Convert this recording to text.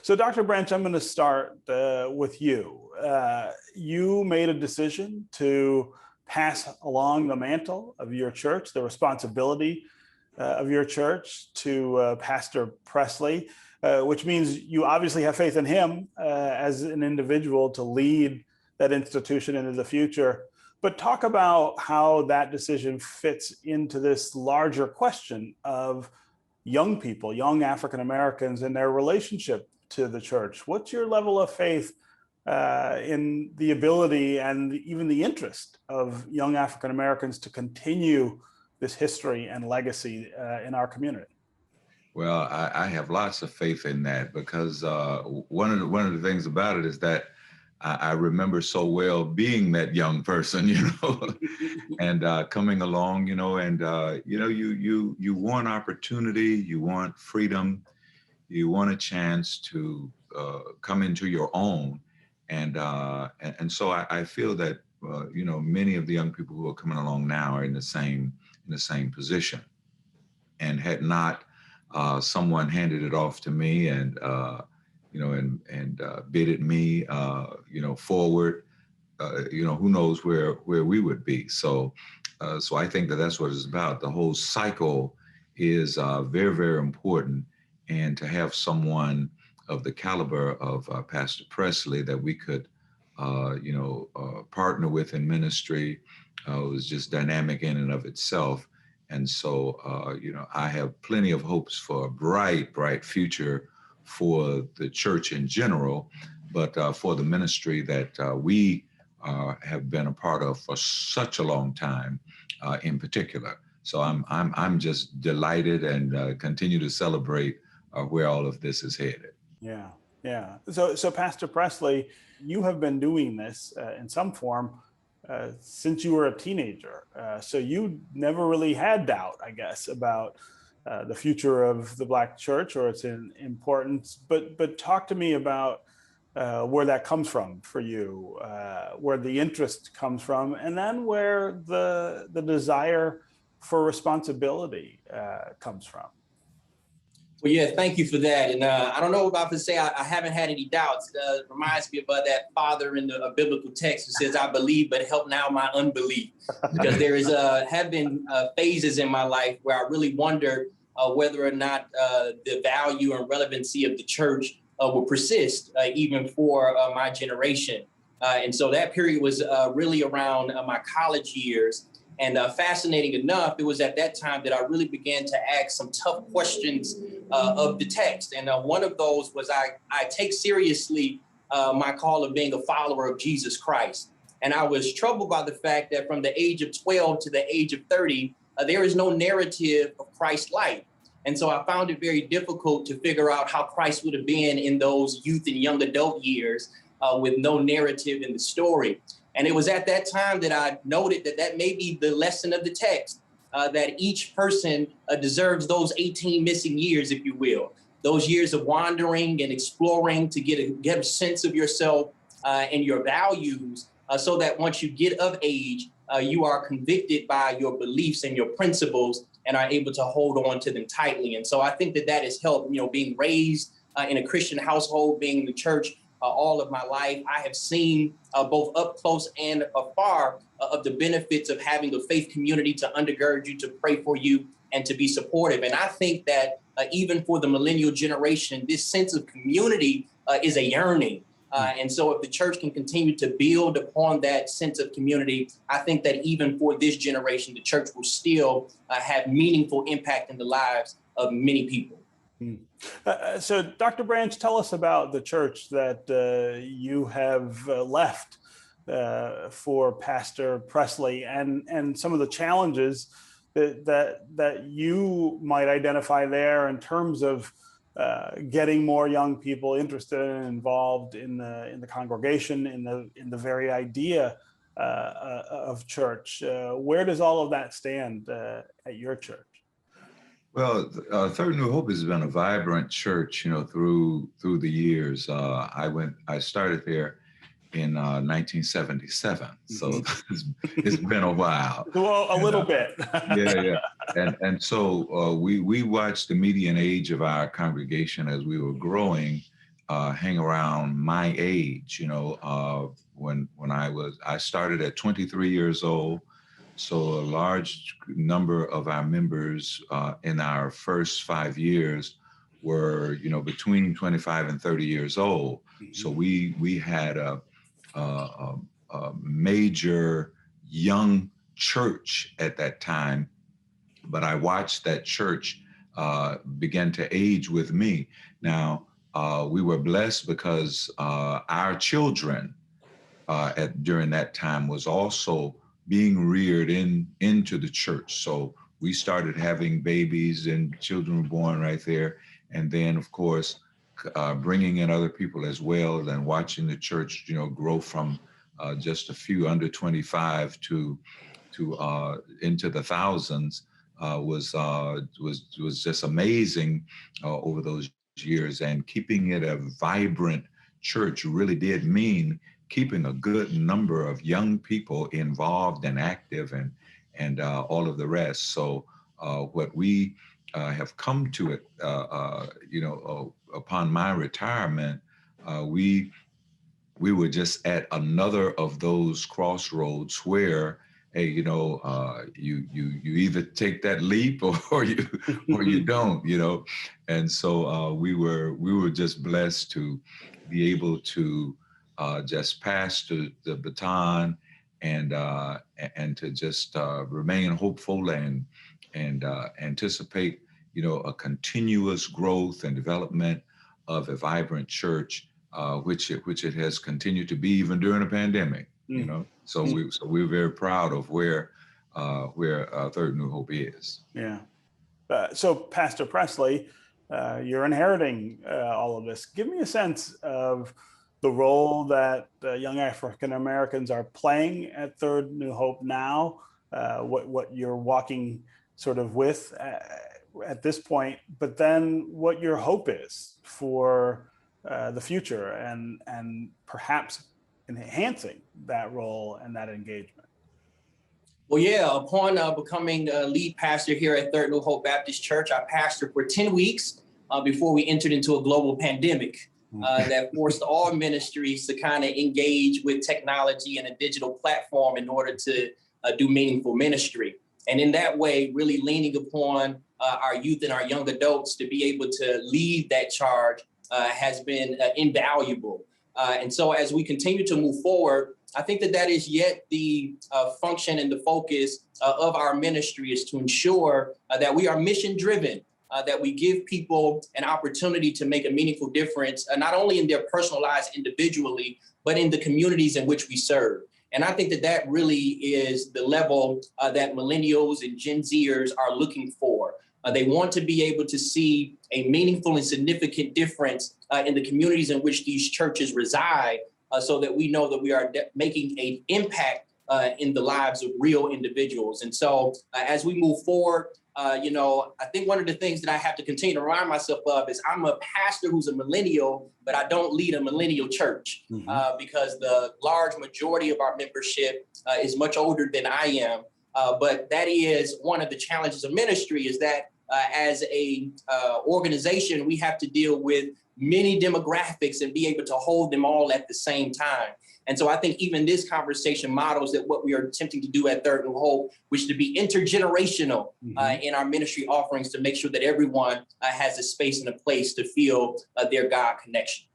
So, Dr. Branch, I'm going to start with you. You made a decision to pass along the mantle of your church, the responsibility of your church to Pastor Pressley, which means you obviously have faith in him as an individual to lead that institution into the future. But talk about how that decision fits into this larger question of young people, young African Americans, and their relationship to the church. What's your level of faith in the ability and even the interest of young African Americans to continue this history and legacy in our community? Well, I have lots of faith in that because one of the things about it is that I remember so well being that young person, and coming along, and you want opportunity, you want freedom, you want a chance to come into your own, and so I feel that many of the young people who are coming along now are in the same position, and had not someone handed it off to me and bidded me forward, who knows where we would be. So I think that that's what it's about. The whole cycle is very, very important. And to have someone of the caliber of Pastor Pressley that we could, partner with in ministry was just dynamic in and of itself. And so, I have plenty of hopes for a bright, bright future for the church in general, but for the ministry that we have been a part of for such a long time, in particular. So I'm just delighted and continue to celebrate where all of this is headed. Yeah, yeah. So Pastor Pressley, you have been doing this in some form since you were a teenager. So you never really had doubt, I guess, about the future of the Black church or its importance. But talk to me about where that comes from for you, where the interest comes from, and then where the desire for responsibility comes from. Well, yeah, thank you for that. And I don't know if I can say I haven't had any doubts. It reminds me of that father in the biblical text who says, "I believe, but help now my unbelief." Because there have been phases in my life where I really wondered whether or not the value and relevancy of the church will persist even for my generation. And so that period was really around my college years. And fascinating enough, it was at that time that I really began to ask some tough questions of the text. And one of those was I take seriously my call of being a follower of Jesus Christ. And I was troubled by the fact that from the age of 12 to the age of 30, there is no narrative of Christ's life. And so I found it very difficult to figure out how Christ would have been in those youth and young adult years with no narrative in the story. And it was at that time that I noted that may be the lesson of the text, that each person deserves those 18 missing years, if you will, those years of wandering and exploring to get a sense of yourself and your values, so that once you get of age, you are convicted by your beliefs and your principles and are able to hold on to them tightly. And so I think that has helped, being raised in a Christian household, being in the church all of my life. I have seen both up close and afar of the benefits of having a faith community to undergird you, to pray for you, and to be supportive. And I think that even for the millennial generation, this sense of community is a yearning. And so if the church can continue to build upon that sense of community, I think that even for this generation, the church will still have meaningful impact in the lives of many people. So, Dr. Branch, tell us about the church that you have left for Pastor Pressley, and some of the challenges that you might identify there in terms of getting more young people interested and involved in the congregation, in the very idea of church. Where does all of that stand at your church? Well, Third New Hope has been a vibrant church, through the years. I started there in 1977, so it's been a while. Well, a little bit. Yeah. And so we watched the median age of our congregation as we were growing hang around my age. When I started at 23 years old. So a large number of our members in our first 5 years were, between 25 and 30 years old. So we had a major young church at that time, but I watched that church begin to age with me. Now, we were blessed because our children during that time was also being reared into the church. So we started having babies and children were born right there. And then, of course, bringing in other people as well and watching the church, grow from just a few under 25 to into the thousands was just amazing over those years. And keeping it a vibrant church really did mean keeping a good number of young people involved and active and all of the rest. So what we have come to it, upon my retirement, we were just at another of those crossroads where, hey, you either take that leap or you don't, and so we were just blessed to be able to just pass the baton and to just remain hopeful and anticipate, a continuous growth and development of a vibrant church, which it has continued to be even during the pandemic. So we're very proud of where Third New Hope is. Yeah. So Pastor Pressley, you're inheriting all of this. Give me a sense of the role that young African Americans are playing at Third New Hope now, what you're walking sort of with at this point, but then what your hope is for the future and perhaps enhancing that role and that engagement. Well, yeah, upon becoming lead pastor here at Third New Hope Baptist Church, I pastored for 10 weeks before we entered into a global pandemic that forced all ministries to kind of engage with technology and a digital platform in order to do meaningful ministry. And in that way, really leaning upon our youth and our young adults to be able to lead that charge has been invaluable. And so as we continue to move forward, I think that is yet the function and the focus of our ministry is to ensure that we are mission driven, that we give people an opportunity to make a meaningful difference, not only in their personal lives individually, but in the communities in which we serve. And I think that really is the level that millennials and Gen Zers are looking for. They want to be able to see a meaningful and significant difference in the communities in which these churches reside, so that we know that we are making an impact in the lives of real individuals. And so as we move forward, I think one of the things that I have to continue to remind myself of is I'm a pastor who's a millennial, but I don't lead a millennial church because the large majority of our membership is much older than I am. But that is one of the challenges of ministry, is that as a organization, we have to deal with many demographics and be able to hold them all at the same time. And so I think even this conversation models that what we are attempting to do at Third New Hope, which is to be intergenerational in our ministry offerings, to make sure that everyone has a space and a place to feel their God connection.